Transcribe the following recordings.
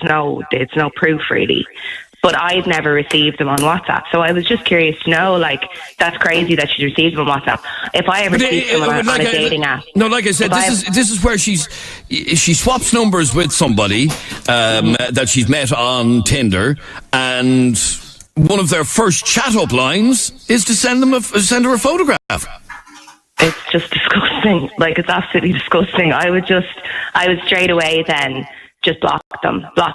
it's no proof really. But I've never received them on WhatsApp. So I was just curious to know, like, that's crazy that she's received them on WhatsApp. If I ever see someone on a dating app. No, like I said, this is where she swaps numbers with somebody that she's met on Tinder, and one of their first chat-up lines is to send her a photograph. It's just disgusting. Like, it's absolutely disgusting. I would straight away then just block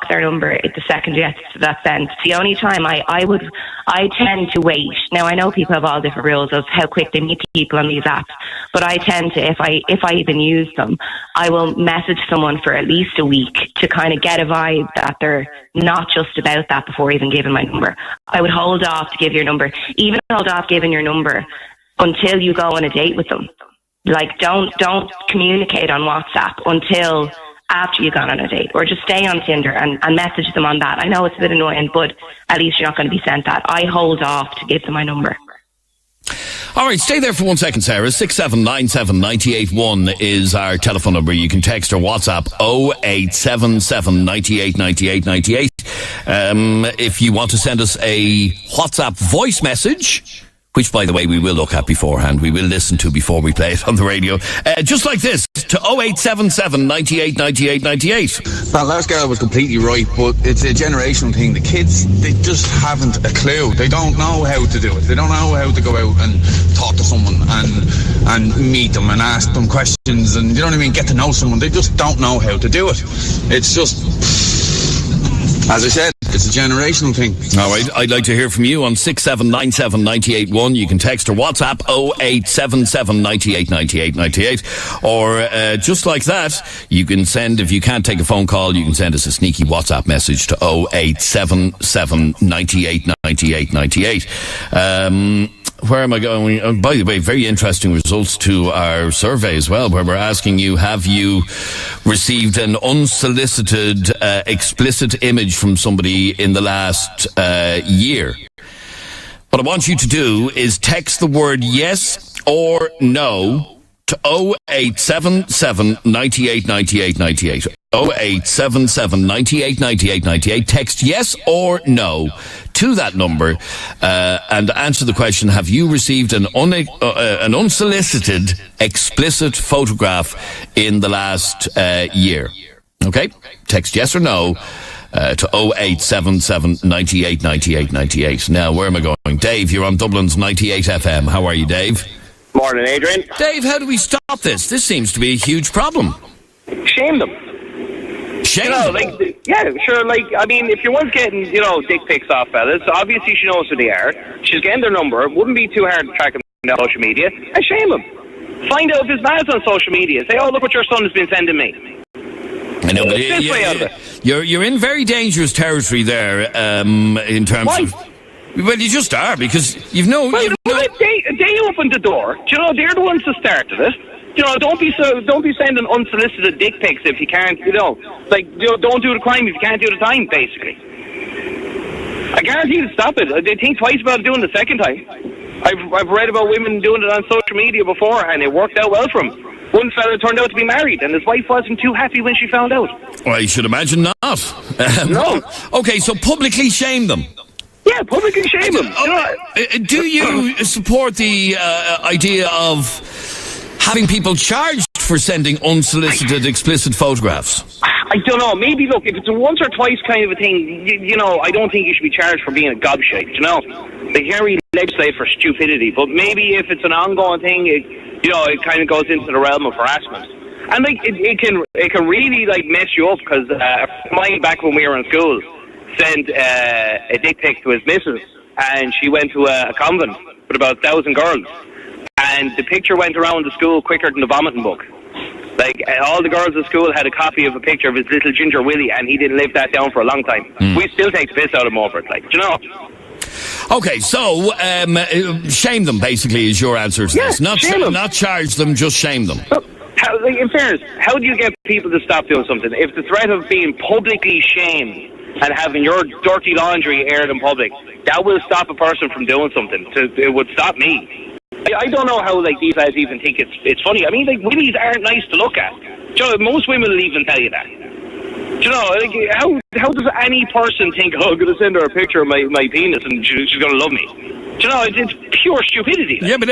their number the second you get to that sent. The only time I tend to wait. Now, I know people have all different rules of how quick they meet people on these apps, but I tend to, if I even use them, I will message someone for at least a week to kind of get a vibe that they're not just about that before even giving my number. I would hold off to give your number, even hold off giving your number until you go on a date with them. Like, don't communicate on WhatsApp until after you've gone on a date, or just stay on Tinder and message them on that. I know it's a bit annoying, but at least you're not going to be sent that. I hold off to give them my number. All right, stay there for 1 second, Sarah. 6797 981 is our telephone number. You can text or WhatsApp 0877 98 98 98. If you want to send us a WhatsApp voice message, which, by the way, we will look at beforehand. We will listen to before we play it on the radio. Just like this, to 0877 98 98 98. That last girl was completely right, but it's a generational thing. The kids, they just haven't a clue. They don't know how to do it. They don't know how to go out and talk to someone and meet them and ask them questions and, you know what I mean, get to know someone. They just don't know how to do it. It's just, as I said, it's a generational thing. All right, I'd like to hear from you on 6797 981. You can text or WhatsApp 0877 98 98 98. Or just like that, you can send, if you can't take a phone call, you can send us a sneaky WhatsApp message to 0877 98 98 98. Where am I going? By the way, very interesting results to our survey as well, where we're asking you, have you received an unsolicited, explicit image from somebody in the last year? What I want you to do is text the word yes or no to 0877 98 98 98. 0877 98 98 98. Text yes or no to that number and answer the question, have you received an unsolicited explicit photograph in the last year? Okay, text yes or no to 0877 98 98 98. Now, where am I going? Dave, you're on Dublin's 98 FM. How are you, Dave? Morning, Adrian. Dave, how do we stop this? This seems to be a huge problem. Shame them. Shame them? Like, yeah, sure, like, I mean, if your one's getting, dick pics off fellas, obviously she knows who they are. She's getting their number. It wouldn't be too hard to track them on social media. And shame them. Find out if his man's on social media. Say, oh, look what your son has been sending me. I know, but you're in very dangerous territory there, in terms of... Well, you just are, because they opened the door. They're the ones that started it. Don't be sending unsolicited dick pics if you can't. Don't do the crime if you can't do the time. Basically, I guarantee you to stop it. They think twice about doing it the second time. I've read about women doing it on social media before, and it worked out well for them. One fella turned out to be married, and his wife wasn't too happy when she found out. Well, I should imagine not. No. Okay, so publicly shame them. Yeah, publicly shame them. Do you support the idea of having people charged for sending unsolicited, explicit photographs? I don't know. Maybe, look, if it's a once or twice kind of a thing, I don't think you should be charged for being a gobshite, They can't really legislate for stupidity, but maybe if it's an ongoing thing, it kind of goes into the realm of harassment. And, it can really, mess you up, because mine back when we were in school sent a dick pic to his missus, and she went to a convent with about 1,000 girls, and the picture went around the school quicker than the vomiting book. All the girls at school had a copy of a picture of his little ginger Willie, and he didn't live that down for a long time. We still take the piss out of him over it, Okay, so shame them, basically, is your answer to this. Not charge them, just shame them. In fairness, how do you get people to stop doing something? If the threat of being publicly shamed and having your dirty laundry aired in public, that will stop a person from doing something. It would stop me. I don't know how these guys even think it's funny. I mean, willies aren't nice to look at. Most women will even tell you that. Do you know, like, how does any person think, oh, I'm going to send her a picture of my penis and she's going to love me? Do you know, it's pure stupidity. Yeah, but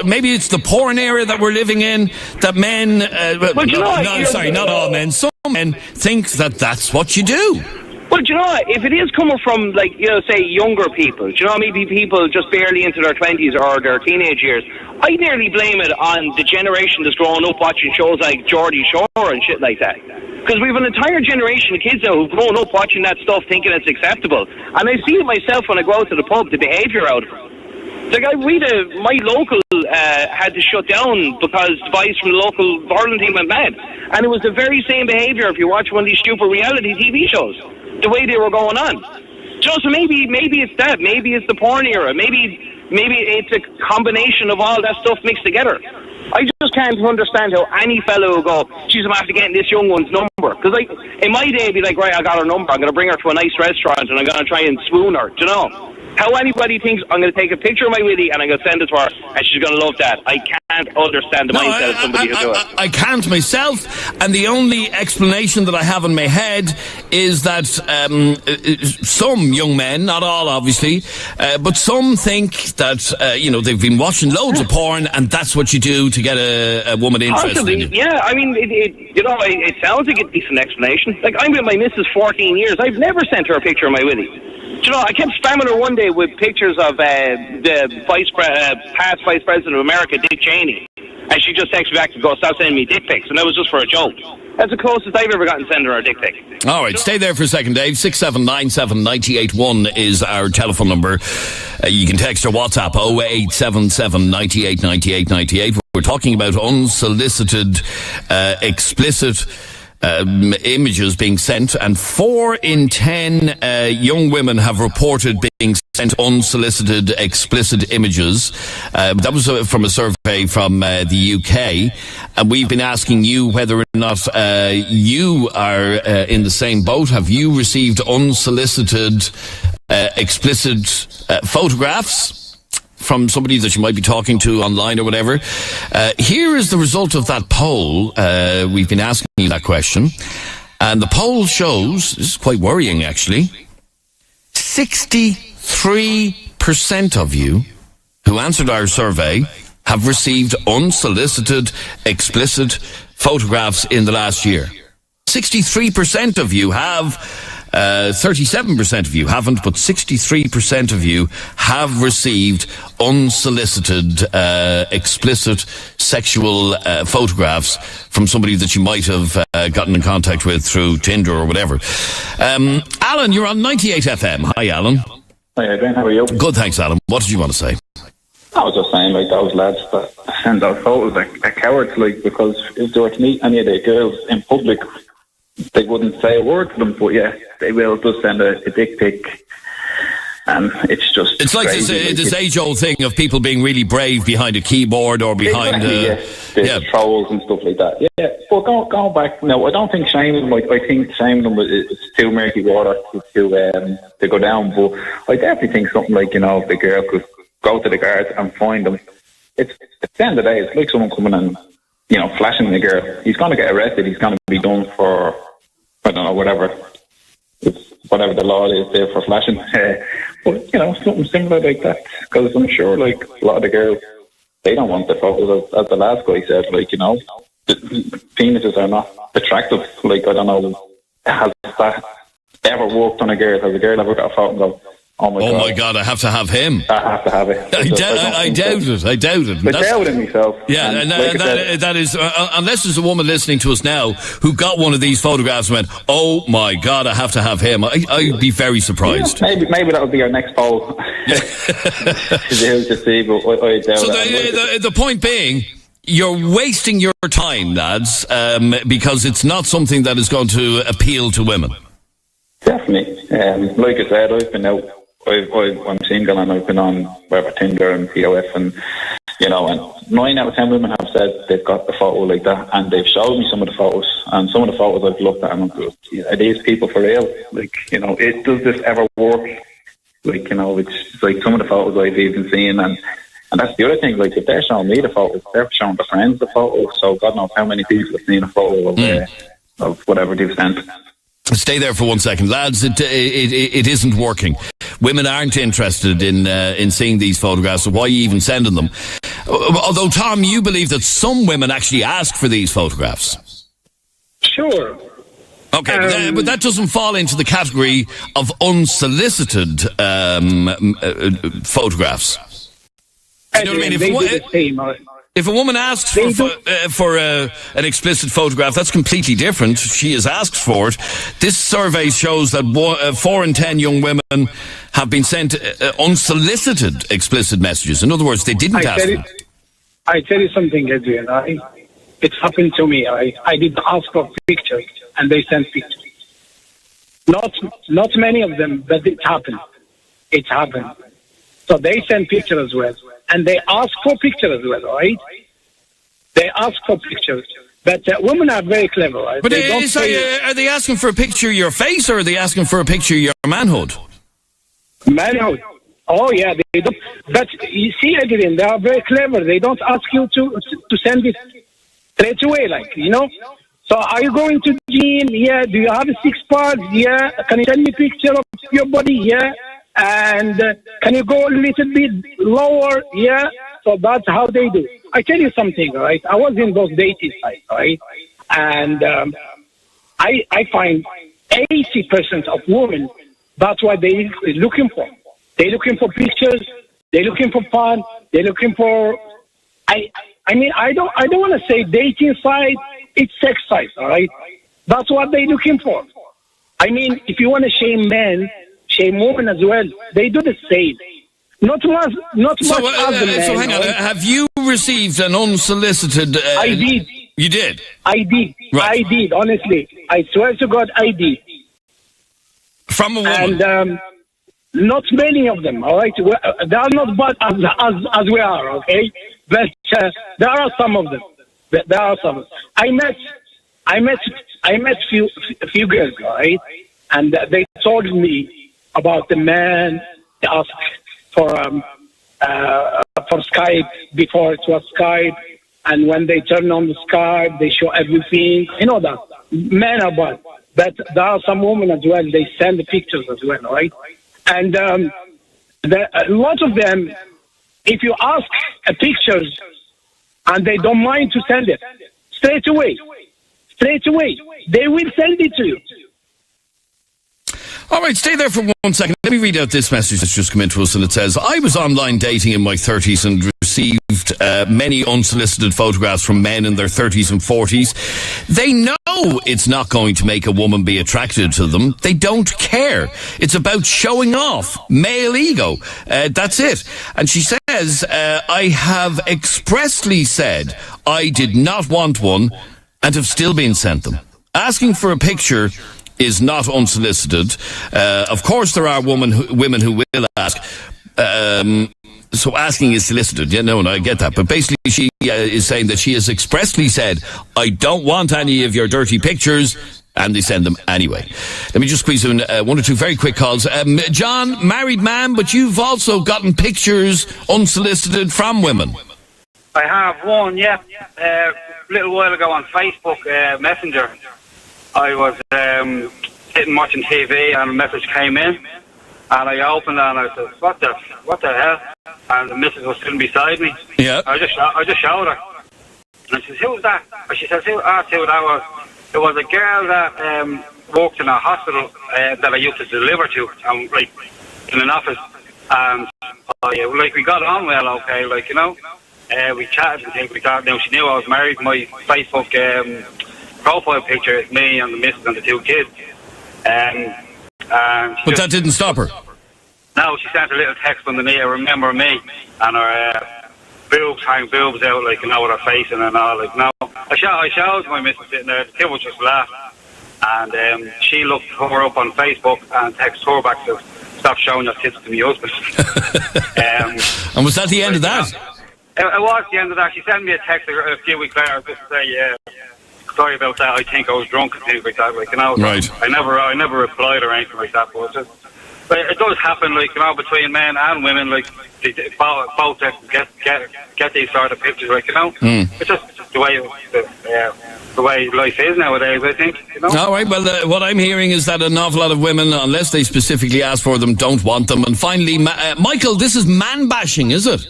maybe it's the porn era that we're living in, that men... not all men. Some men think that that's what you do. Well, do you know what? If it is coming from, like, you know, say, younger people, do you know, maybe people just barely into their 20s or their teenage years, I nearly blame it on the generation that's growing up watching shows like Geordie Shore and shit like that. Because we have an entire generation of kids now who've grown up watching that stuff thinking it's acceptable. And I see it myself when I go out to the pub, the behaviour out of it. Like, my local had to shut down because the boys from the local hurling team went mad. And it was the very same behaviour if you watch one of these stupid reality TV shows. The way they were going on. So maybe it's that. Maybe it's the porn era. Maybe it's a combination of all that stuff mixed together. I just can't understand how any fellow will go, geez, I'm after getting this young one's number. Because, like, in my day, it'd be like, right, I got her number. I'm going to bring her to a nice restaurant and I'm going to try and swoon her. Do you know? How anybody thinks I'm going to take a picture of my willy and I'm going to send it to her and she's going to love that. I can't understand the mindset of somebody who do it. I can't myself, and the only explanation that I have in my head is that some young men, not all obviously, but some think that, they've been watching loads of porn and that's what you do to get a woman interested in you. Yeah, I mean, it sounds like a decent explanation. Like, I'm with my missus 14 years. I've never sent her a picture of my willy. Do you know, I kept spamming her one day with pictures of the past Vice President of America, Dick Cheney. And she just texted me back to go, stop sending me dick pics. And that was just for a joke. That's the closest I've ever gotten sending her a dick pic. All right, stay there for a second, Dave. 6797981 is our telephone number. You can text or WhatsApp 0877 98 98 98. We're talking about unsolicited, explicit images being sent, and 4 in 10 young women have reported being sent unsolicited explicit images. That was from a survey from the UK, and we've been asking you whether or not you are in the same boat. Have you received unsolicited explicit photographs from somebody that you might be talking to online or whatever? Here is the result of that poll. We've been asking you that question, and the poll shows, this is quite worrying actually, 63% of you who answered our survey have received unsolicited explicit photographs in the last year. 63% of you have. 37% of you haven't, but 63% of you have received unsolicited, explicit sexual photographs from somebody that you might have gotten in contact with through Tinder or whatever. Alan, you're on 98 FM. Hi, Alan. Hi, Adrian. How are you? Good, thanks, Alan. What did you want to say? I was just saying, like, those lads that send out photos are cowards, like, because if they were to meet any of their girls in public, they wouldn't say a word to them, but yeah, they will just send a dick pic, and it's just... It's like this age-old thing of people being really brave behind a keyboard or behind... There's trolls and stuff like that. Yeah, but going back, no, I don't think shaming them, I think shaming them is too murky water to go down, but I definitely think something like, if the girl could go to the guards and find them, it's at the end of the day, it's like someone coming and, flashing the girl. He's going to get arrested, he's going to be done for... I don't know, whatever the law is there for flashing. But, something similar like that. Because I'm sure, like, a lot of the girls, they don't want the photos, as the last guy said, like, the penises are not attractive. Like, I don't know, has that ever worked on a girl? Has a girl ever got a photo and go, oh my God, I have to have him. I have to have it. I doubt it. I doubt it. I doubt it myself. Yeah, and that is, unless there's a woman listening to us now who got one of these photographs and went, oh my God, I have to have him, I'd be very surprised. Yeah, maybe that would be our next poll. To see, but I doubt so the point being, you're wasting your time, lads, because it's not something that is going to appeal to women. Definitely. Like I said, I've been out. I'm single and I've been on Tinder and POF, and and 9 out of 10 women have said they've got the photo like that, and they've showed me some of the photos, and some of the photos I've looked at and I'm like, are these people for real? Like, does this ever work? Like, it's like some of the photos I've even seen, and that's the other thing, like, if they're showing me the photos, they're showing their friends the photos, so God knows how many people have seen a photo of whatever they've sent. Stay there for 1 second, lads. It isn't working. Women aren't interested in seeing these photographs, so why are you even sending them? Although, Tom, you believe that some women actually ask for these photographs. Sure. Okay, but that doesn't fall into the category of unsolicited photographs. You know what I mean? If a woman asks for an explicit photograph, that's completely different. She has asked for it. This survey shows that 4 in 10 young women have been sent unsolicited explicit messages. In other words, they didn't ask for it. I tell you something, Adrian. It's happened to me. I did ask for pictures, and they sent pictures. Not many of them, but it happened. It happened. So they sent pictures as well. And they ask for pictures as well, right? They ask for pictures. But women are very clever, right? But are they asking for a picture of your face, or are they asking for a picture of your manhood? Manhood. Oh, yeah, they don't. But you see, Adrian, they are very clever. They don't ask you to send it straight away, like, you know? So are you going to the gym? Yeah. Do you have a six-pack? Yeah. Can you send me a picture of your body? Yeah. And can you go a little bit lower? Yeah. So that's how they do. I tell you something, right? I was in those dating sites, right? And I find 80% of women, that's what they're looking for. They're looking for pictures. They're looking for fun. They're looking for... I mean, I don't want to say dating site. It's sex site, all right? That's what they're looking for. I mean, if you want to shame men, shame women as well. They do the same. Not much as the men. So hang on, have you received an unsolicited... I did. You did? I did. Right. I did, honestly. I swear to God, I did. From a woman? And not many of them, all right? They are not bad as we are, okay? But there are some of them. There are some. I met few girls, right? And they told me about the man. They asked for Skype before it was Skype, and when they turn on the Skype, they show everything. You know that men are bad, but there are some women as well. They send the pictures as well, right? And a lot of them, if you ask pictures, and they don't mind to send it straight away, they will send it to you. All right, stay there for 1 second. Let me read out this message that's just come into us, and it says, I was online dating in my 30s and received many unsolicited photographs from men in their 30s and 40s. They know it's not going to make a woman be attracted to them. They don't care. It's about showing off. Male ego. That's it. And she says, I have expressly said I did not want one and have still been sent them. Asking for a picture is not unsolicited. Of course, there are women who will ask. So asking is solicited. Yeah, no, I get that. But basically, she is saying that she has expressly said, I don't want any of your dirty pictures, and they send them anyway. Let me just squeeze in one or two very quick calls. John, married man, but you've also gotten pictures unsolicited from women. I have one, yeah. A little while ago on Facebook Messenger, I was sitting watching TV and a message came in, and I opened it and I said, what the hell? And the missus was sitting beside me. Yeah. I just showed her. And I said, who was that? And she said, asked who that was. It was a girl that worked in a hospital that I used to deliver to, like, in an office. And we got on well, okay, like, you know. We chatted and things like that. Now, she knew I was married. My Facebook profile picture is me and the missus and the two kids. But that didn't stop her? No, she sent a little text underneath, remember me, and her boobs out, like, you know, with her face and all, like, no. I showed my missus sitting there, the kid was just laughing, and she looked her up on Facebook and texted her back to stop showing your tits to my husband. And was that the end of that? It was the end of that. She sent me a text a few weeks later just to say, sorry about that, I think I was drunk and things like that, like, you know. Right. I never replied or anything like that, but it does happen, like, you know, between men and women, like, they both get these sort of pictures, like, you know. It's just the way life is nowadays, I think. You know? All right, well, what I'm hearing is that an awful lot of women, unless they specifically ask for them, don't want them. And finally, Michael, this is man-bashing, is it?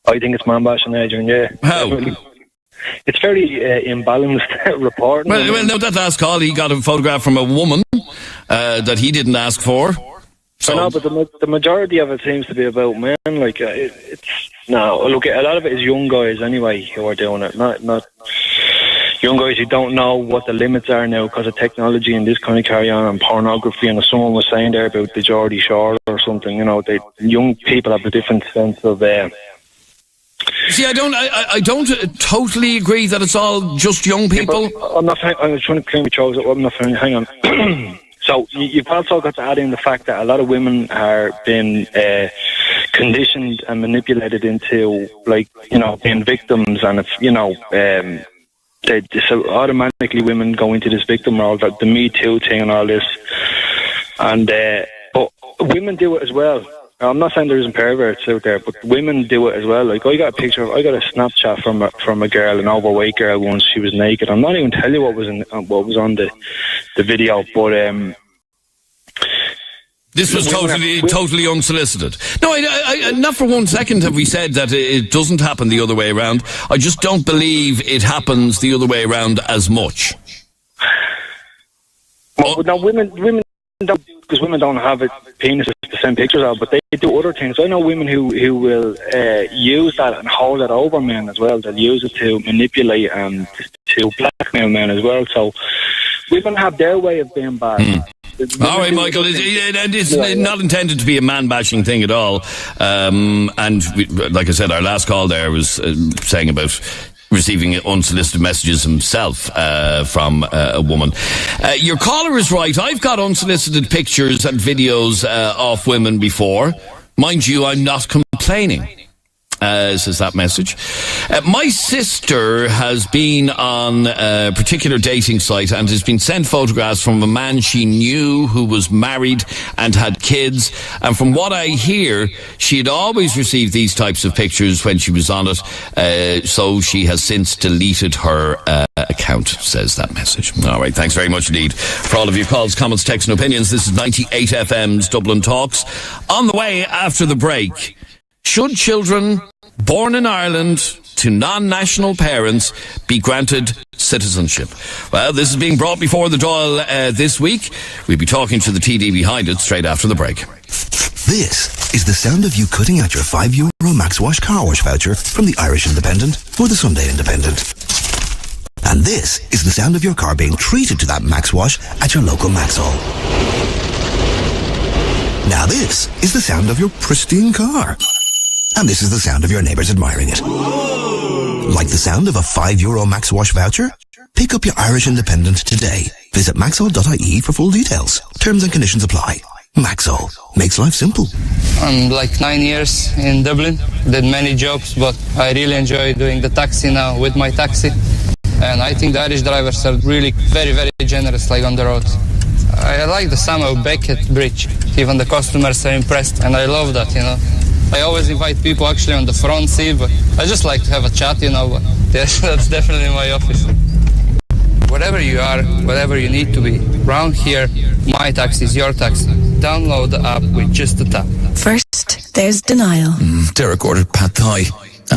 I think it's man-bashing, Adrian, yeah. How? It's very imbalanced reporting. Well, no, that last call, he got a photograph from a woman that he didn't ask for. So. I know, but the majority of it seems to be about men. Like, look, a lot of it is young guys anyway who are doing it, not young guys who don't know what the limits are now because of technology and this kind of carry on and pornography. And as someone was saying there about the Geordie Shore or something, you know, young people have a different sense of. See, I don't totally agree that it's all just young people. I'm trying to clean my throat. I'm not trying. Hang on. So you've also got to add in the fact that a lot of women are being conditioned and manipulated into, like, you know, being victims, and if you know, so automatically women go into this victim role, the Me Too thing and all this, and but women do it as well. I'm not saying there isn't perverts out there, but women do it as well. Like, I got a Snapchat from a girl, an overweight girl once. She was naked. I'm not even telling you what was on the video, but this was totally unsolicited. No, I not for 1 second have we said that it doesn't happen the other way around. I just don't believe it happens the other way around as much. Well, no, women don't, because women don't have penises to send pictures of, but they do other things. I know women who will use that and hold it over men as well. They'll use it to manipulate and to blackmail men as well. So women have their way of being bad. All right, Michael, it's not intended to be a man-bashing thing at all. Like I said, our last call there was saying about receiving unsolicited messages himself from a woman. Your caller is right. I've got unsolicited pictures and videos of women before. Mind you, I'm not complaining. Says that message. My sister has been on a particular dating site and has been sent photographs from a man she knew who was married and had kids. And from what I hear, she had always received these types of pictures when she was on it. So she has since deleted her account, says that message. All right, thanks very much indeed for all of your calls, comments, texts and opinions. This is 98 FM's Dublin Talks. On the way after the break, should children born in Ireland to non-national parents be granted citizenship? Well, this is being brought before the Dáil this week. We'll be talking to the TD behind it straight after the break. This is the sound of you cutting out your €5 Max Wash car wash voucher from the Irish Independent or the Sunday Independent. And this is the sound of your car being treated to that Max Wash at your local Maxall. Now this is the sound of your pristine car. And this is the sound of your neighbours admiring it. Like the sound of a €5 Max Wash voucher? Pick up your Irish Independent today. Visit maxall.ie for full details. Terms and conditions apply. Maxall makes life simple. I'm like 9 years in Dublin. Did many jobs, but I really enjoy doing the taxi now with my taxi. And I think the Irish drivers are really very, very generous, like on the road. I like the Samuel Beckett Bridge. Even the customers are impressed, and I love that, you know. I always invite people actually on the front seat, but I just like to have a chat, you know. But that's definitely my office. Wherever you are, whatever you need to be, around here, my taxi is your taxi. Download the app with just a tap. First, there's denial. Derek ordered pad thai.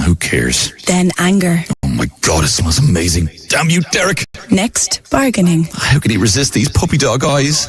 Who cares? Then anger. Oh my God, it smells amazing. Damn you, Derek. Next, bargaining. How could he resist these puppy dog eyes?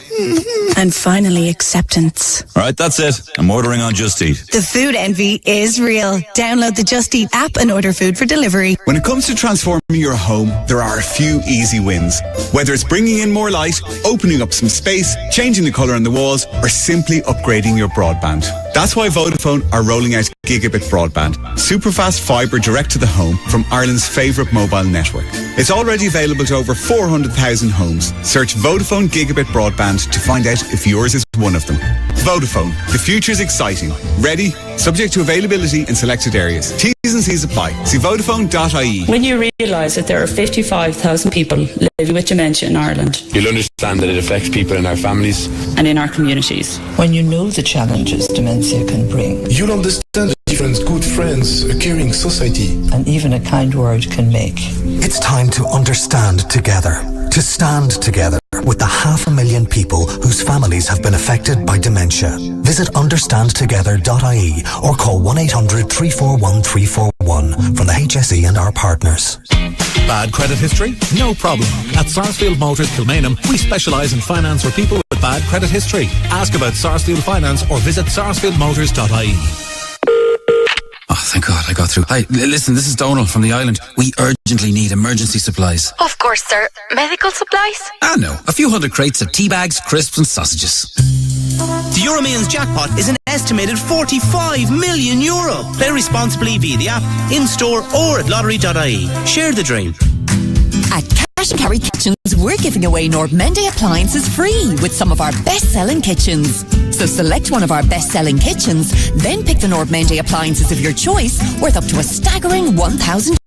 And finally, acceptance. All right, that's it. I'm ordering on Just Eat. The food envy is real. Download the Just Eat app and order food for delivery. When it comes to transforming your home, there are a few easy wins. Whether it's bringing in more light, opening up some space, changing the colour on the walls, or simply upgrading your broadband. That's why Vodafone are rolling out gigabit broadband. Superfast fibre direct to the home from Ireland's favourite mobile network. It's already available to over 400,000 homes. Search Vodafone Gigabit Broadband to find out if yours is one of them. Vodafone, the future's exciting. Ready? Subject to availability in selected areas. T's and C's apply. See Vodafone.ie. When you realise that there are 55,000 people living with dementia in Ireland, you'll understand that it affects people in our families and in our communities. When you know the challenges dementia can bring, you'll understand the difference, good friends, a caring society. And even a kind word can make. It's time to understand together, to stand together with the 500,000 people whose families have been affected by dementia. Visit understandtogether.ie or call 1-800-341-341 from the HSE and our partners. Bad credit history? No problem. At Sarsfield Motors Kilmainham, we specialise in finance for people with bad credit history. Ask about Sarsfield Finance or visit sarsfieldmotors.ie. Oh, thank God I got through. Hi, listen, this is Donald from the island. We urgently need emergency supplies. Of course, sir. Medical supplies? No. A few hundred crates of tea bags, crisps and sausages. The Euromillions jackpot is an estimated €45 million. Play responsibly via the app, in-store or at lottery.ie. Share the dream. At Cash and Carry Kitchens, we're giving away Nordmende appliances free with some of our best-selling kitchens. So select one of our best-selling kitchens, then pick the Nordmende appliances of your choice, worth up to a staggering €1,000.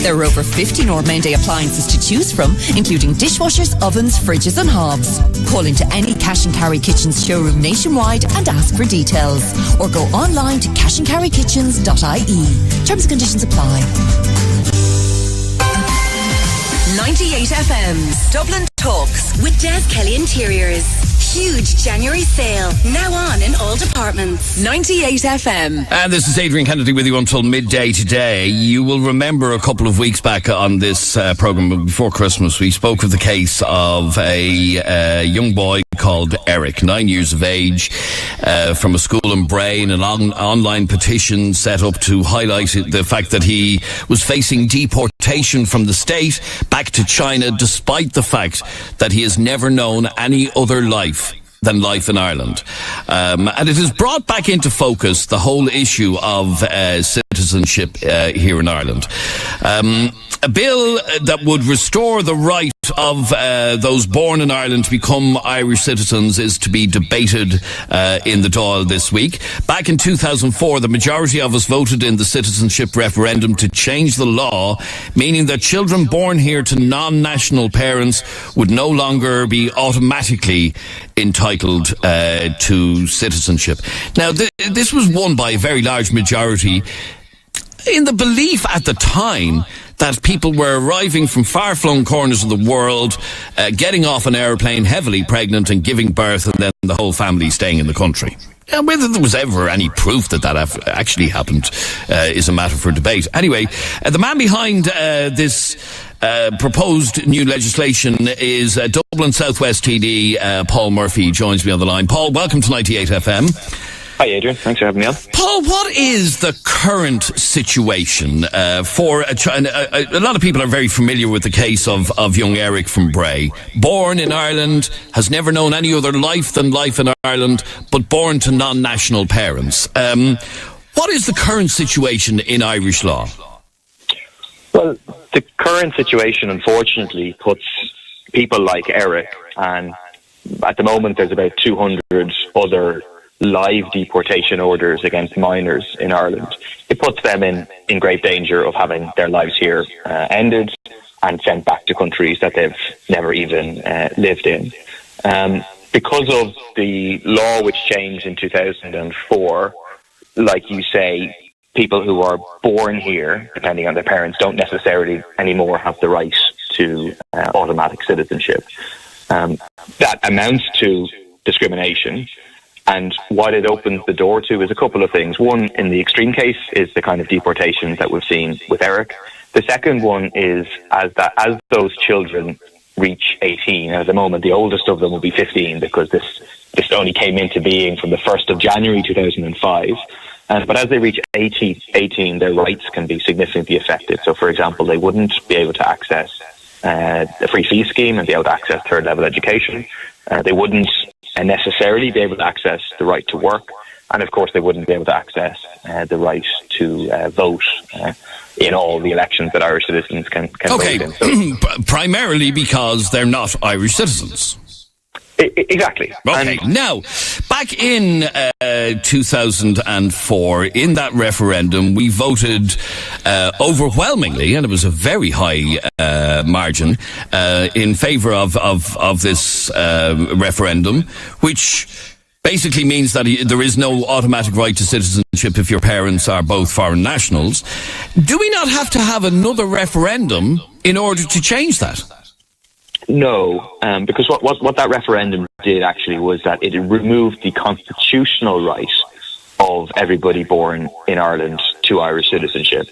There are over 50 Nordmende appliances to choose from, including dishwashers, ovens, fridges and hobs. Call into any Cash and Carry Kitchens showroom nationwide and ask for details. Or go online to cashandcarrykitchens.ie. Terms and conditions apply. 98 FM's Dublin Talks with Des Kelly Interiors. Huge January sale, now on in all departments. 98 FM. And this is Adrian Kennedy with you until midday today. You will remember a couple of weeks back on this programme before Christmas, we spoke of the case of a young boy called Eric, 9 years of age, from a school in Bray, an online petition set up to highlight the fact that he was facing deportation from the state back to China, despite the fact that he has never known any other life than life in Ireland. And it has brought back into focus the whole issue of citizenship here in Ireland. A bill that would restore the right of those born in Ireland to become Irish citizens is to be debated in the Dáil this week. Back in 2004, the majority of us voted in the citizenship referendum to change the law, meaning that children born here to non-national parents would no longer be automatically entitled to citizenship. Now, this was won by a very large majority in the belief at the time that people were arriving from far-flung corners of the world, getting off an aeroplane heavily pregnant and giving birth, and then the whole family staying in the country. And whether there was ever any proof that actually happened is a matter for debate. Anyway, the man behind this proposed new legislation is Dublin Southwest TD Paul Murphy joins me on the line. Paul, welcome to 98 FM. Hi, Adrian. Thanks for having me on. Paul, what is the current situation for a lot of people are very familiar with the case of young Eric from Bray. Born in Ireland, has never known any other life than life in Ireland, but born to non-national parents. What is the current situation in Irish law? Well, the current situation, unfortunately, puts people like Eric, and at the moment there's about 200 other live deportation orders against minors in Ireland. It puts them in great danger of having their lives here ended and sent back to countries that they've never even lived in. Because of the law which changed in 2004, like you say, people who are born here, depending on their parents, don't necessarily anymore have the right to automatic citizenship. That amounts to discrimination. And what it opens the door to is a couple of things. One, in the extreme case, is the kind of deportations that we've seen with Eric. The second one is as those children reach 18, and at the moment the oldest of them will be 15 because this only came into being from the 1st of January 2005. But as they reach 18, their rights can be significantly affected. So, for example, they wouldn't be able to access a free fee scheme and be able to access third level education. They wouldn't necessarily be able to access the right to work, and of course they wouldn't be able to access the right to vote in all the elections that Irish citizens can vote in. So, primarily because they're not Irish citizens. Exactly. Okay. Now, back in 2004, in that referendum, we voted overwhelmingly, and it was a very high margin, in favour of this referendum, which Basically means that there is no automatic right to citizenship if your parents are both foreign nationals. Do we not have to have another referendum in order to change that? No, because what that referendum did actually was that it removed the constitutional right of everybody born in Ireland to Irish citizenship,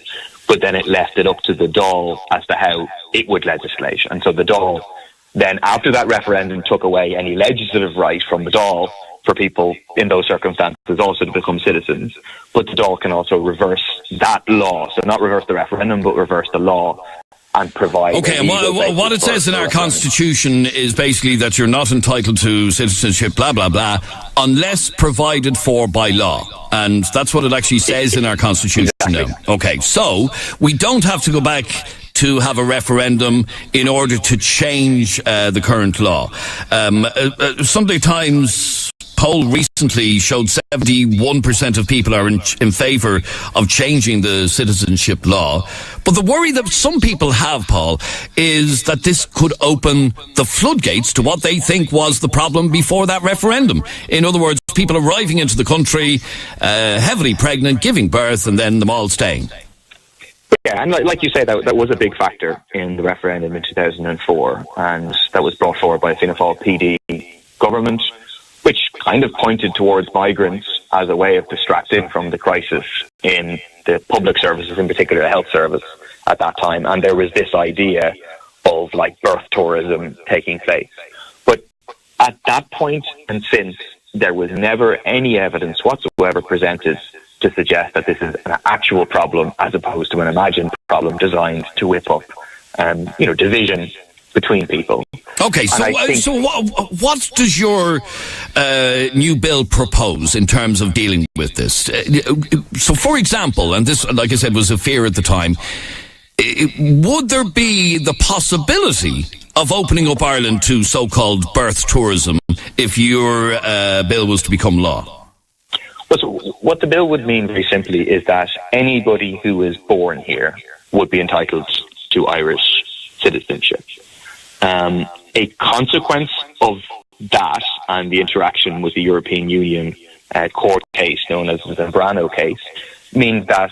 but then it left it up to the Dáil as to how it would legislate. And so the Dáil then, after that referendum, took away any legislative right from the Dáil for people in those circumstances also to become citizens. But the Dáil can also reverse that law, so not reverse the referendum, but reverse the law and provide... Okay, and what it says in our constitution is basically that you're not entitled to citizenship, blah, blah, blah, unless provided for by law. And that's what it actually says in our constitution now. Okay, so we don't have to go back to have a referendum in order to change the current law. Sunday Times poll recently showed 71% of people are in favour of changing the citizenship law. But the worry that some people have, Paul, is that this could open the floodgates to what they think was the problem before that referendum. In other words, people arriving into the country, heavily pregnant, giving birth, and then them all staying. Yeah, and like you say, that was a big factor in the referendum in 2004, and that was brought forward by a Fianna Fáil PD government, which kind of pointed towards migrants as a way of distracting from the crisis in the public services, in particular the health service at that time. And there was this idea of like birth tourism taking place. But at that point and since, there was never any evidence whatsoever presented to suggest that this is an actual problem as opposed to an imagined problem designed to whip up, division between people. Okay, so what does your new bill propose in terms of dealing with this? So, for example, and this, like I said, was a fear at the time, would there be the possibility of opening up Ireland to so-called birth tourism if your bill was to become law? Well, so what the bill would mean very simply is that anybody who is born here would be entitled to Irish citizenship. A consequence of that and the interaction with the European Union court case known as the Zambrano case means that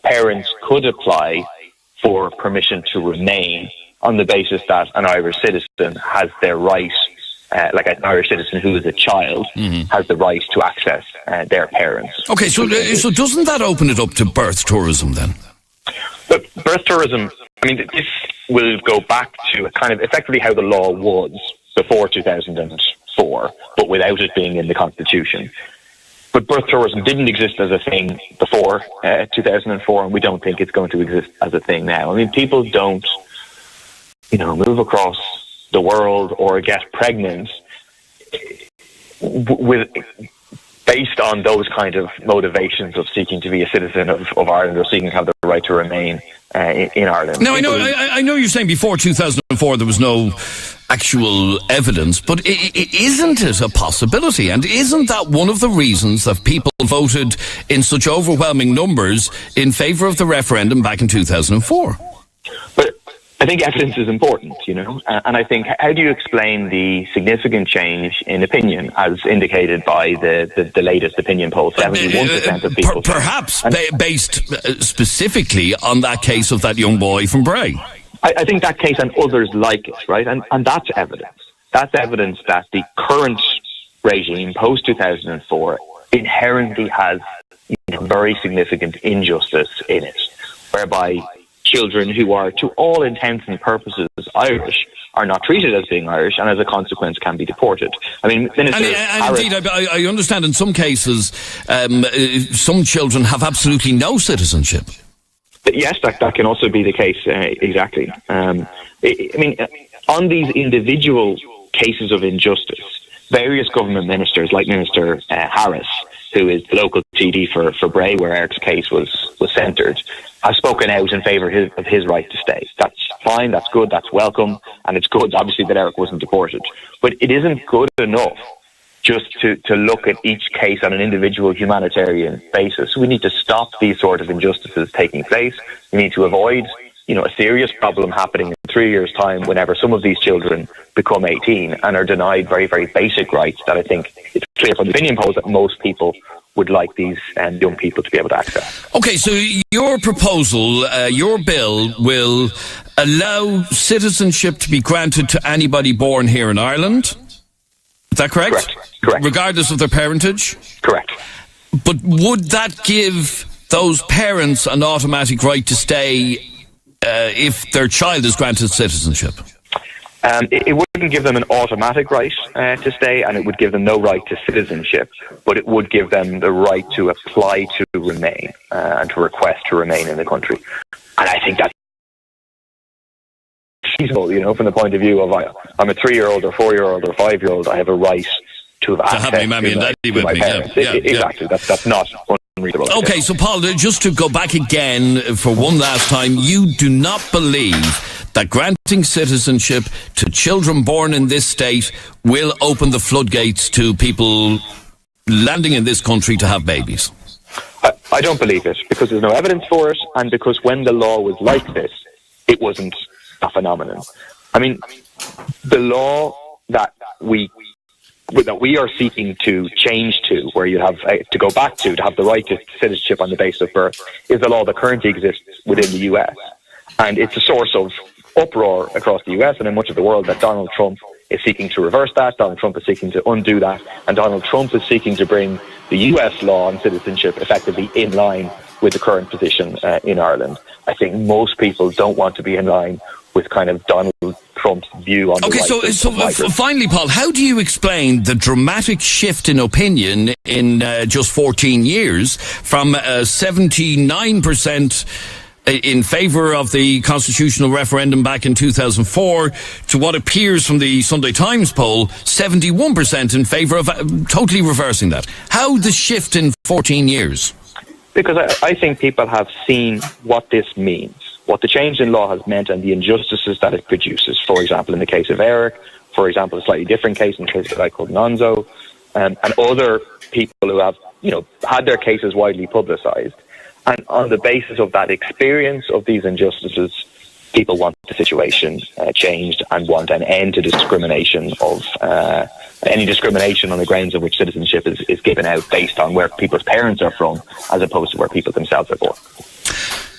parents could apply for permission to remain on the basis that an Irish citizen has their right, like an Irish citizen who is a child, has the right to access their parents. Okay, so doesn't that open it up to birth tourism then? But birth tourism, I mean, this will go back to kind of effectively how the law was before 2004, but without it being in the Constitution. But birth tourism didn't exist as a thing before 2004, and we don't think it's going to exist as a thing now. I mean, people don't, move across the world or get pregnant based on those kind of motivations of seeking to be a citizen of Ireland or seeking to have the right to remain in Ireland. Now, I know you're saying before 2004 there was no actual evidence, but isn't it a possibility? And isn't that one of the reasons that people voted in such overwhelming numbers in favour of the referendum back in 2004? But I think evidence is important, and I think, how do you explain the significant change in opinion as indicated by the latest opinion poll? 71% of people... Perhaps based specifically on that case of that young boy from Bray. I think that case and others like it, right? And that's evidence. That's evidence that the current regime, post-2004, inherently has very significant injustice in it, whereby children who are, to all intents and purposes, Irish are not treated as being Irish, and as a consequence can be deported. I mean, Minister and indeed, I understand in some cases, some children have absolutely no citizenship. Yes, that can also be the case, exactly. I mean, on these individual cases of injustice, various government ministers, like Minister Harris, who is the local TD for Bray, where Eric's case was centred, have spoken out in favour of his right to stay. That's fine, that's good, that's welcome, and it's good, obviously, that Eric wasn't deported. But it isn't good enough just to look at each case on an individual humanitarian basis. We need to stop these sort of injustices taking place. We need to avoid, a serious problem happening in 3 years' time whenever some of these children become 18 and are denied very, very basic rights that I think it's clear from the opinion polls that most people would like these young people to be able to access. Okay, so your proposal, your bill, will allow citizenship to be granted to anybody born here in Ireland. Is that correct? Correct. Regardless of their parentage? Correct. But would that give those parents an automatic right to stay if their child is granted citizenship? It wouldn't give them an automatic right to stay, and it would give them no right to citizenship, but it would give them the right to apply to remain and to request to remain in the country. And I think that's feasible, from the point of view of I'm a 3-year-old or 4-year-old or 5-year-old, I have a right to have access have my mammy and daddy with my me. parents. Yeah. Exactly. That's not unreasonable. Okay, so Paul, just to go back again for one last time, you do not believe that granting citizenship to children born in this state will open the floodgates to people landing in this country to have babies? I don't believe it, because there's no evidence for it, and because when the law was like this, it wasn't a phenomenon. I mean, the law that we are seeking to change to, where you have to go back to have the right to citizenship on the basis of birth, is the law that currently exists within the US. And it's a source of uproar across the US and in much of the world that Donald Trump is seeking to reverse that, Donald Trump is seeking to undo that, and Donald Trump is seeking to bring the US law on citizenship effectively in line with the current position in Ireland. I think most people don't want to be in line with kind of Donald Trump's view on the rights of migrants. Finally, Paul, how do you explain the dramatic shift in opinion in just 14 years from 79% in favour of the constitutional referendum back in 2004 to what appears from the Sunday Times poll, 71% in favour of totally reversing that? How the shift in 14 years? Because I think people have seen what this means, what the change in law has meant and the injustices that it produces. For example, in the case of Eric, for example, a slightly different case in the case of a guy called Nonzo, and other people who have, had their cases widely publicised. And on the basis of that experience of these injustices, people want the situation changed and want an end to discrimination of any discrimination on the grounds of which citizenship is given out based on where people's parents are from, as opposed to where people themselves are born.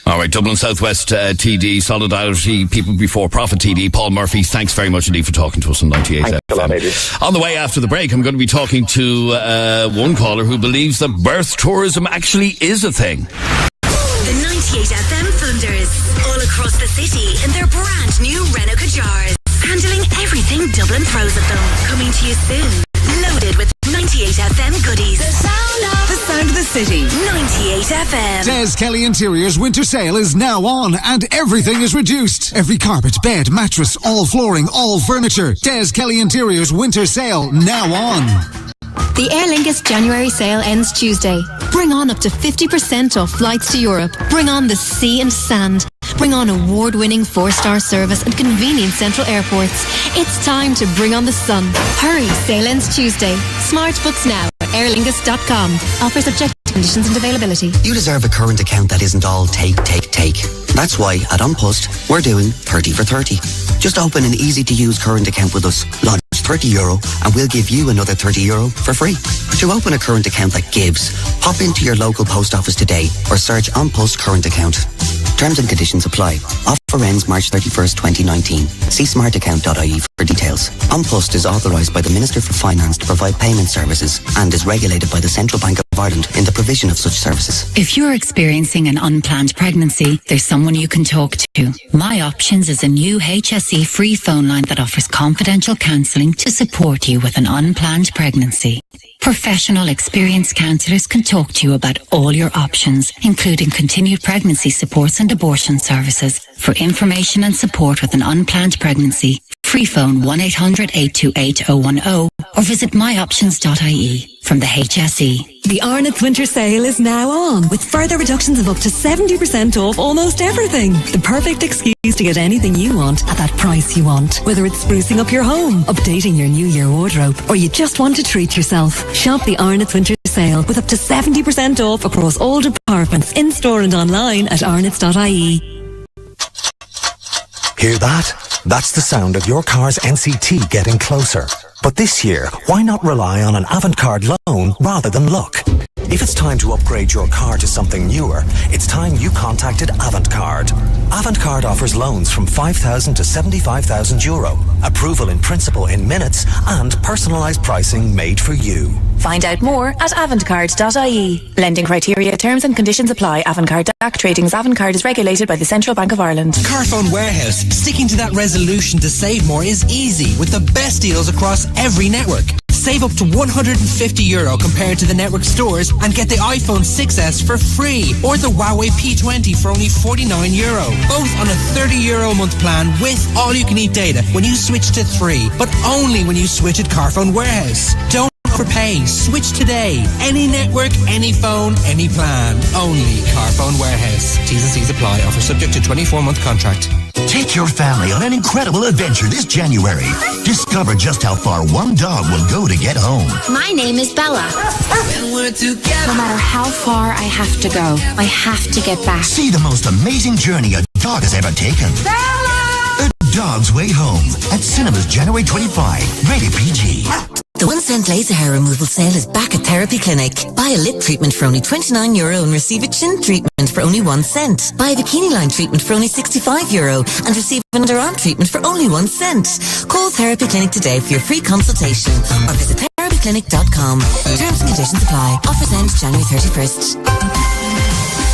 All right, Dublin Southwest TD, Solidarity, People Before Profit TD, Paul Murphy, thanks very much indeed for talking to us on 98 FM. A lot, Adrian. On the way after the break, I'm going to be talking to one caller who believes that birth tourism actually is a thing. The 98 FM Thunders, all across the city in their brand new Renault Kadjars, handling everything Dublin throws at them. Coming to you soon, loaded with 98 FM goodies. The sound of the city. 98 FM. Des Kelly Interiors winter sale is now on and everything is reduced. Every carpet, bed, mattress, all flooring, all furniture. Des Kelly Interiors winter sale now on. The Aer Lingus January sale ends Tuesday. Bring on up to 50% off flights to Europe. Bring on the sea and sand. Bring on award-winning 4-star service and convenient central airports. It's time to bring on the sun. Hurry, sale ends Tuesday. Smart books now at airlingus.com. Offers subject to conditions and availability. You deserve a current account that isn't all take. That's why at Unpost, we're doing 30 for 30. Just open an easy-to-use current account with us. Lodge €30 and we'll give you another €30 for free. To open a current account that gives, pop into your local post office today or search Unpost Current Account. Terms and conditions apply. Offer ends March 31st, 2019. See smartaccount.ie for details. Unpost is authorised by the Minister for Finance to provide payment services and is regulated by the Central Bank of Ireland in the provision of such services. If you're experiencing an unplanned pregnancy, there's someone you can talk to. My Options is a new HSE free phone line that offers confidential counselling to support you with an unplanned pregnancy. Professional, experienced counsellors can talk to you about all your options, including continued pregnancy supports and abortion services. For information and support with an unplanned pregnancy, free phone 1-800-828-010 or visit myoptions.ie. From the HSE. The Arnott's winter sale is now on, with further reductions of up to 70% off almost everything. The perfect excuse to get anything you want at that price you want. Whether it's sprucing up your home, updating your New Year wardrobe, or you just want to treat yourself. Shop the Arnott's winter sale with up to 70% off across all departments, in-store and online at arnott's.ie. Hear that? That's the sound of your car's NCT getting closer. But this year, why not rely on an Avantcard loan rather than luck? If it's time to upgrade your car to something newer, it's time you contacted Avantcard. Avantcard offers loans from €5,000 to €75,000, approval in principle in minutes, and personalised pricing made for you. Find out more at avantcard.ie. Lending criteria, terms and conditions apply. Avantcard DAC Tradings. Avantcard is regulated by the Central Bank of Ireland. Carphone Warehouse. Sticking to that resolution to save more is easy with the best deals across every network. Save up to €150 compared to the network stores and get the iPhone 6S for free or the Huawei P20 for only €49. Both on a €30 a month plan with all-you-can-eat data when you switch to 3, but only when you switch at Carphone Warehouse. Don't overpay. Switch today. Any network, any phone, any plan. Only Carphone Warehouse. T's and C's apply. Offer subject to 24-month contract. Take your family on an incredible adventure this January. Discover just how far one dog will go to get home. My name is Bella. No matter how far I have to go, I have to get back. See the most amazing journey a dog has ever taken. Bella! A Dog's Way Home at cinemas January 25. Rated PG. The 1 cent laser hair removal sale is back at Therapy Clinic. Buy a lip treatment for only €29 and receive a chin treatment for only 1 cent. Buy a bikini line treatment for only €65 and receive an underarm treatment for only 1 cent. Call Therapy Clinic today for your free consultation or visit therapyclinic.com. Terms and conditions apply. Offers end January 31st.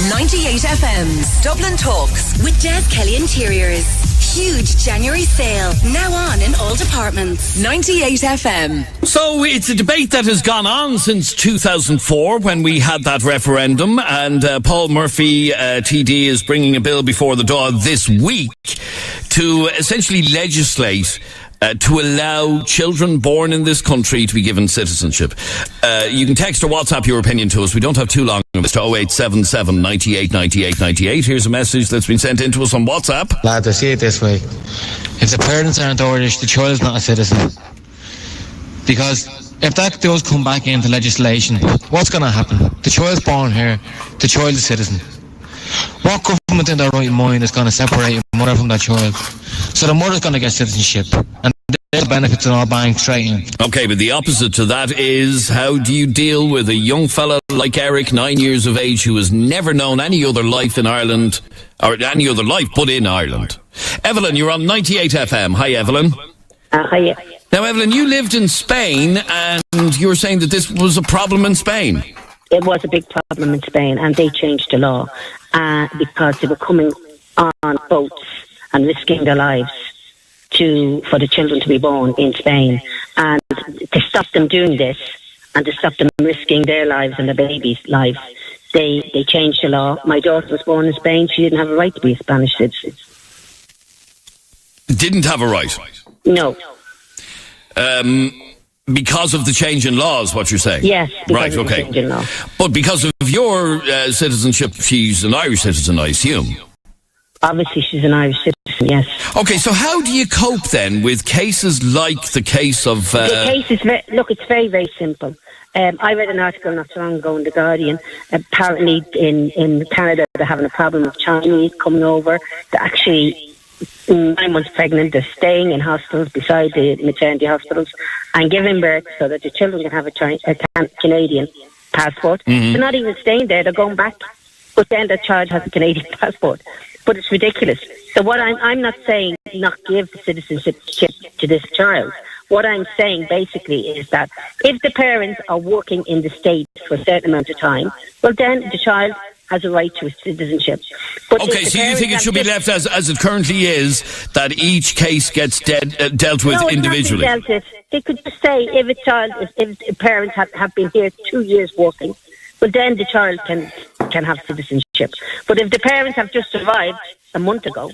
98 FM's Dublin Talks with Des Kelly Interiors. Huge January sale now on in all departments. 98 FM. So it's a debate that has gone on since 2004 when we had that referendum, and Paul Murphy, TD, is bringing a bill before the Dáil this week to essentially legislate to allow children born in this country to be given citizenship. You can text or WhatsApp your opinion to us. We don't have too long. It's to 0877 98 98 98. Here's a message that's been sent in to us on WhatsApp. Lad, I see it this way. If the parents aren't Irish, the child is not a citizen. Because if that does come back into legislation, what's going to happen? The child's born here, the child is a citizen. What government in their right mind is going to separate a mother from that child? So the mother's going to get citizenship, and the benefits are all bang straight in. Okay, but the opposite to that is, how do you deal with a young fella like Eric, 9 years of age, who has never known any other life in Ireland, or any other life but in Ireland? Evelyn, you're on 98 FM. Hi, Evelyn. Hi. Now, Evelyn, you lived in Spain, and you were saying that this was a problem in Spain. It was a big problem in Spain, and they changed the law because they were coming on boats and risking their lives for the children to be born in Spain. And to stop them doing this and to stop them risking their lives and the babies' lives, they changed the law. My daughter was born in Spain. She didn't have a right to be a Spanish citizen. Didn't have a right? No. Because of the change in laws, what you're saying? Yes, right, of the okay. change in law. But because of your citizenship, she's an Irish citizen, I assume. Obviously, she's an Irish citizen, yes. Okay, so how do you cope then with cases like the case of... The case is, it's very, very simple. I read an article not so long ago in The Guardian. Apparently, in Canada, they're having a problem with Chinese coming over. They're actually 9 months pregnant. They're staying in hospitals beside the maternity hospitals and giving birth so that the children can have a Canadian passport. Mm-hmm. They're not even staying there. They're going back. But then the child has a Canadian passport. But it's ridiculous. So what I'm not saying not give the citizenship to this child. What I'm saying basically is that if the parents are working in the States for a certain amount of time, well then the child has a right to a citizenship. But okay, so you think it should be left as it currently is, that each case gets dealt with individually? No, they could just say if the parents have been here 2 years working, well then the child can have citizenship. But if the parents have just arrived a month ago,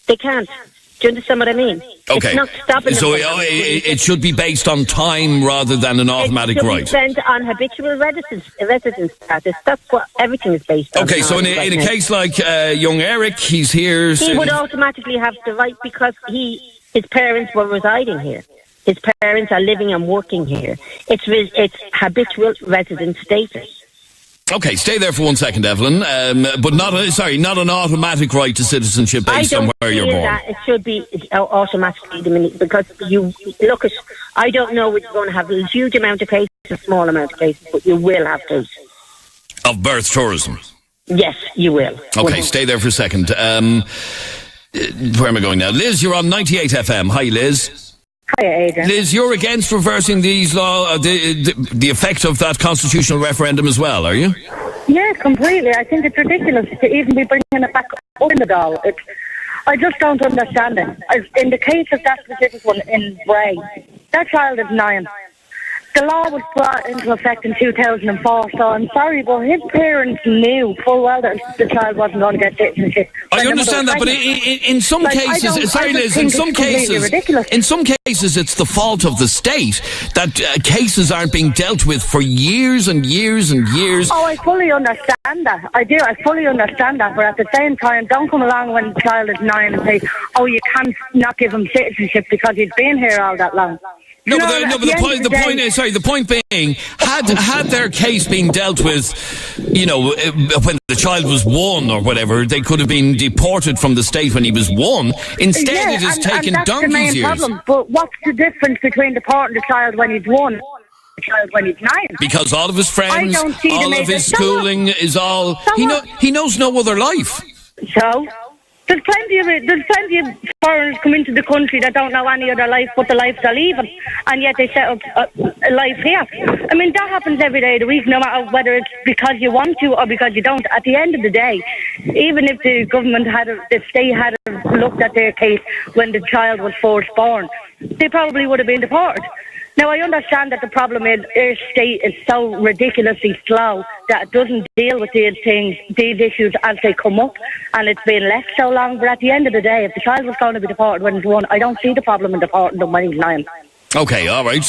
they can't. Do you understand what I mean? Okay. It's not stopping so them. it should be based on time rather than an automatic right. It should be spent on habitual residence status. That's what everything is based on. Okay, so in a case like young Eric, he's here... He would automatically have the right because his parents were residing here. His parents are living and working here. It's habitual residence status. Okay, stay there for 1 second, Evelyn. But not an automatic right to citizenship based on where you're born. That it should be automatically, because you look at. I don't know whether you're going to have a huge amount of cases, a small amount of cases, but you will have cases of birth tourism. Yes, you will. Okay, stay there for a second. Where am I going now? Liz, you're on 98 FM. Hi, Liz. Hi, Adrian. Liz, you're against reversing these the effect of that constitutional referendum as well, are you? Yeah, completely. I think it's ridiculous to even be bringing it back up in the doll. I just don't understand it. In the case of that specific one in Bray, that child is 9. The law was brought into effect in 2004, so I'm sorry, but his parents knew full well that the child wasn't going to get citizenship. I understand that, but in some cases, sorry Liz, in some cases it's the fault of the state that cases aren't being dealt with for years and years and years. Oh, I fully understand that. I do. I fully understand that, but at the same time, don't come along when the child is 9 and say, "Oh, you can't not give him citizenship because he's been here all that long." No, but the point being, had their case been dealt with, when the child was 1 or whatever, they could have been deported from the state when he was 1. Instead, it has taken donkey's years. Problem. But what's the difference between deporting the child when he's 1 and the child when he's 9? Because all of his friends, all of his schooling is all... He knows no other life. So... There's plenty of foreigners come into the country that don't know any other life but the life they're leaving, and yet they set up a life here. I mean, that happens every day of the week, no matter whether it's because you want to or because you don't. At the end of the day, even if the government the state had looked at their case when the child was first born, they probably would have been deported. Now, I understand that the problem is our state is so ridiculously slow that it doesn't deal with these issues as they come up, and it's been left so long. But at the end of the day, if the child was going to be deported when he's 1, I don't see the problem in deporting them when he's 9. Okay, all right.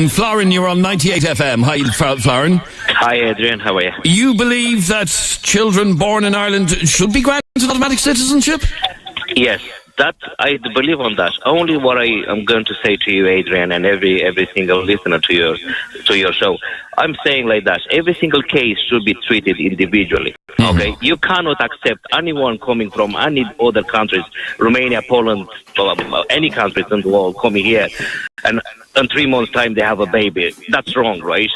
Florin, you're on 98 FM. Hi, Florin. Hi, Adrian. How are you? You believe that children born in Ireland should be granted automatic citizenship? Yes. That I believe on that. Only what I am going to say to you, Adrian, and every single listener to your show. I'm saying like that. Every single case should be treated individually. Okay, you cannot accept anyone coming from any other countries, Romania, Poland, any countries in the world coming here, and in 3 months' time they have a baby. That's wrong, right?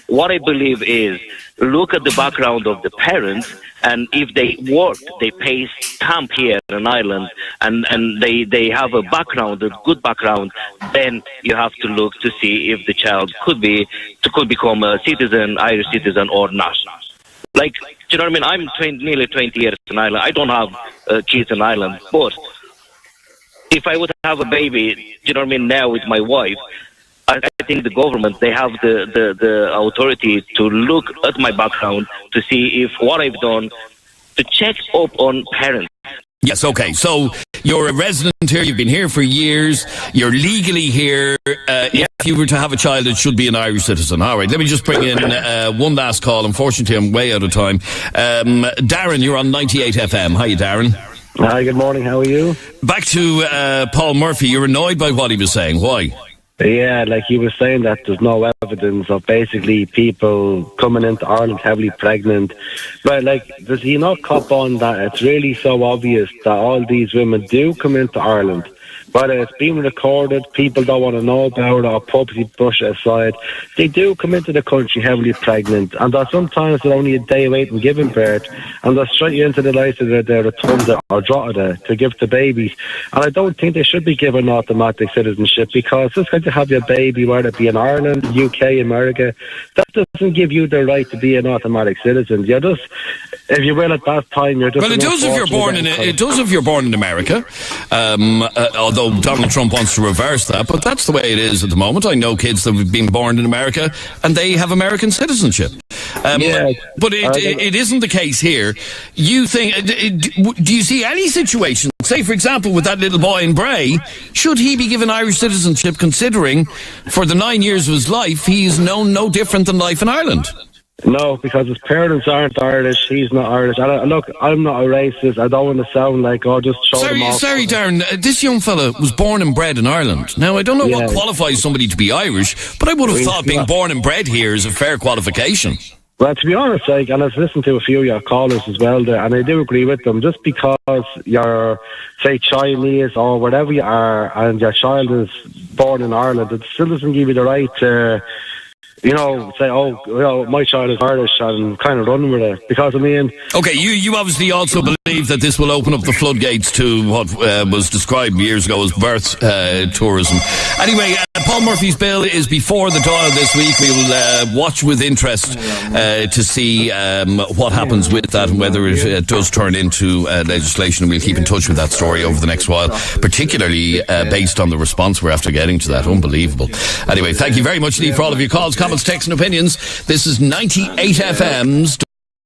What I believe is, look at the background of the parents, and if they work, they pay stamp here in Ireland, and they have a background, a good background, then you have to look to see if the child could become a citizen, Irish citizen or not. Like, do you know what I mean? I'm nearly 20 years in Ireland. I don't have kids in Ireland, but if I would have a baby, do you know what I mean, now with my wife, I think the government, they have the authority to look at my background to see if what I've done, to check up on parents. Yes, okay. So you're a resident here. You've been here for years. You're legally here. If you were to have a child, it should be an Irish citizen. All right. Let me just bring in one last call. Unfortunately, I'm way out of time. Darren, you're on 98 FM. Hi, Darren. Hi, good morning. How are you? Back to Paul Murphy. You're annoyed by what he was saying. Why? Yeah, like he was saying that there's no evidence of basically people coming into Ireland heavily pregnant. But like, does he not cop on that it's really so obvious that all these women do come into Ireland? Whether it's being recorded, people don't want to know about it, or purposely brush it aside. They do come into the country heavily pregnant, and sometimes they're only a day away from giving birth, and they're straight into the likes of the rotunda or drogheda to give to babies. And I don't think they should be given automatic citizenship, because it's going to have your baby, whether it be in Ireland, UK, America. That doesn't give you the right to be an automatic citizen. You're just, if you will, at that time, you're just... Well, it does if you're born in America, although Donald Trump wants to reverse that, but that's the way it is at the moment. I know kids that have been born in America and they have American citizenship. But it isn't the case here. You think? Do you see any situation? Say, for example, with that little boy in Bray, should he be given Irish citizenship? Considering for the 9 years of his life, he's known no different than life in Ireland. No, because his parents aren't Irish, he's not Irish. And look, I'm not a racist. I don't want to sound like, just show them off. Sorry, Darren. This young fella was born and bred in Ireland. Now, I don't know what qualifies somebody to be Irish, but I would have thought being born and bred here is a fair qualification. Well, to be honest, and I've listened to a few of your callers as well there, and I do agree with them. Just because you're, say, Chinese or whatever you are, and your child is born in Ireland, it still doesn't give you the right to, say, my child is Irish, and kind of run with it. Because, Okay, you obviously also believe that this will open up the floodgates to what was described years ago as birth tourism. Anyway, Paul Murphy's bill is before the Dáil this week. We'll watch with interest to see what happens with that and whether it does turn into legislation. And we'll keep in touch with that story over the next while, particularly based on the response we're after getting to that. Unbelievable. Anyway, thank you very much, Lee, for all of your calls, comments, texts and opinions. This is 98 FM's